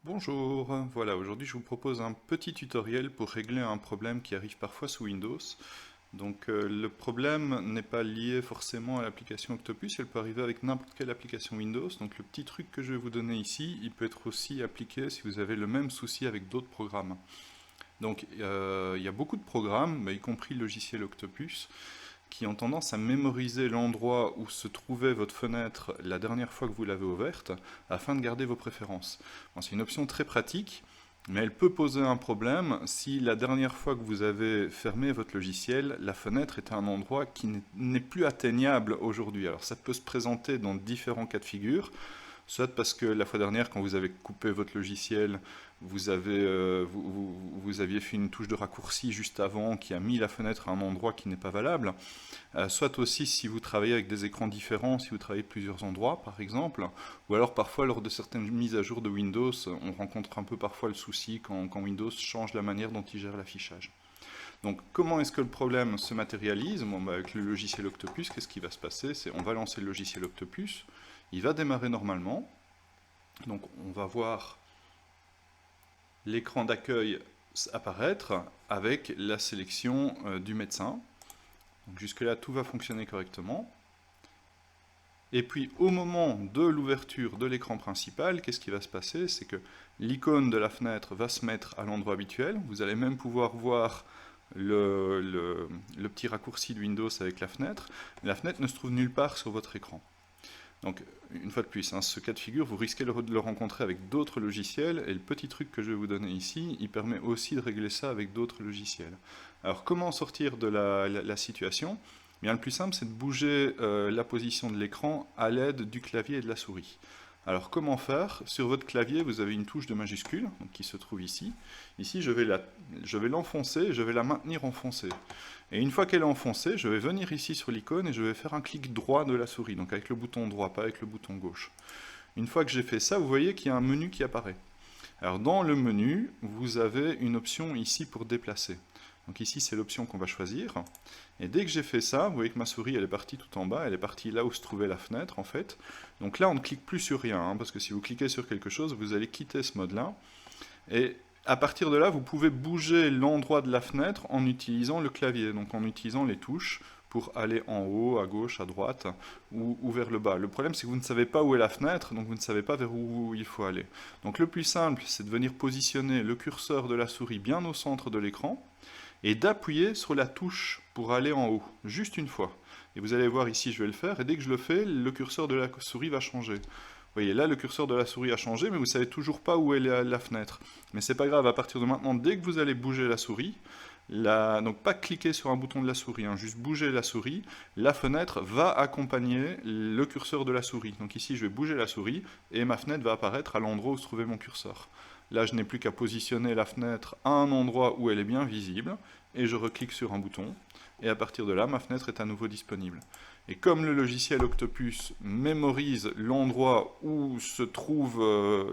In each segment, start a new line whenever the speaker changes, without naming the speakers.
Bonjour, voilà, aujourd'hui je vous propose un petit tutoriel pour régler un problème qui arrive parfois sous Windows. Le problème n'est pas lié forcément à l'application Octopus, elle peut arriver avec n'importe quelle application Windows. Donc le petit truc que je vais vous donner ici, il peut être aussi appliqué si vous avez le même souci avec d'autres programmes. Il y a beaucoup de programmes, mais y compris le logiciel Octopus, qui ont tendance à mémoriser l'endroit où se trouvait votre fenêtre la dernière fois que vous l'avez ouverte, afin de garder vos préférences. Bon, c'est une option très pratique, mais elle peut poser un problème si la dernière fois que vous avez fermé votre logiciel, la fenêtre était à un endroit qui n'est plus atteignable aujourd'hui. Alors ça peut se présenter dans différents cas de figure. Soit parce que la fois dernière, quand vous avez coupé votre logiciel, vous aviez fait une touche de raccourci juste avant qui a mis la fenêtre à un endroit qui n'est pas valable. Soit aussi si vous travaillez avec des écrans différents, si vous travaillez de plusieurs endroits par exemple, ou alors parfois lors de certaines mises à jour de Windows, on rencontre un peu parfois le souci quand Windows change la manière dont il gère l'affichage. Donc comment est-ce que le problème se matérialise? Avec le logiciel Octopus, qu'est-ce qui va se passer? C'est on va lancer le logiciel Octopus, il va démarrer normalement, donc on va voir l'écran d'accueil apparaître avec la sélection du médecin. Donc jusque-là, tout va fonctionner correctement. Et puis au moment de l'ouverture de l'écran principal, qu'est-ce qui va se passer? C'est que l'icône de la fenêtre va se mettre à l'endroit habituel. Vous allez même pouvoir voir le petit raccourci de Windows avec la fenêtre. La fenêtre ne se trouve nulle part sur votre écran. Donc, une fois de plus, ce cas de figure, vous risquez de le rencontrer avec d'autres logiciels, et le petit truc que je vais vous donner ici, il permet aussi de régler ça avec d'autres logiciels. Alors, comment sortir de la situation? Bien, le plus simple, c'est de bouger la position de l'écran à l'aide du clavier et de la souris. Alors, comment faire? Sur votre clavier, vous avez une touche de majuscule, donc, qui se trouve ici. Ici, je vais l'enfoncer et je vais la maintenir enfoncée. Et une fois qu'elle est enfoncée, je vais venir ici sur l'icône et je vais faire un clic droit de la souris, donc avec le bouton droit, pas avec le bouton gauche. Une fois que j'ai fait ça, vous voyez qu'il y a un menu qui apparaît. Alors dans le menu, vous avez une option ici pour déplacer. Donc ici, c'est l'option qu'on va choisir. Et dès que j'ai fait ça, vous voyez que ma souris, elle est partie tout en bas, elle est partie là où se trouvait la fenêtre, en fait. Donc là, on ne clique plus sur rien, parce que si vous cliquez sur quelque chose, vous allez quitter ce mode-là. Et à partir de là, vous pouvez bouger l'endroit de la fenêtre en utilisant le clavier, donc en utilisant les touches pour aller en haut, à gauche, à droite ou vers le bas. Le problème, c'est que vous ne savez pas où est la fenêtre, donc vous ne savez pas vers où il faut aller. Donc le plus simple, c'est de venir positionner le curseur de la souris bien au centre de l'écran et d'appuyer sur la touche pour aller en haut, juste une fois. Et vous allez voir ici, je vais le faire, et dès que je le fais, le curseur de la souris va changer. Vous voyez, là, le curseur de la souris a changé, mais vous ne savez toujours pas où est la fenêtre. Mais c'est pas grave, à partir de maintenant, dès que vous allez bouger la souris, donc pas cliquer sur un bouton de la souris, juste bouger la souris, la fenêtre va accompagner le curseur de la souris. Donc ici, je vais bouger la souris, et ma fenêtre va apparaître à l'endroit où se trouvait mon curseur. Là, je n'ai plus qu'à positionner la fenêtre à un endroit où elle est bien visible, et je reclique sur un bouton, et à partir de là, ma fenêtre est à nouveau disponible. Et comme le logiciel Octopus mémorise l'endroit où se trouve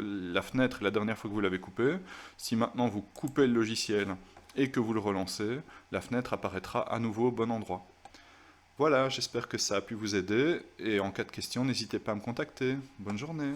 la fenêtre la dernière fois que vous l'avez coupée, si maintenant vous coupez le logiciel et que vous le relancez, la fenêtre apparaîtra à nouveau au bon endroit. Voilà, j'espère que ça a pu vous aider, et en cas de question, n'hésitez pas à me contacter. Bonne journée.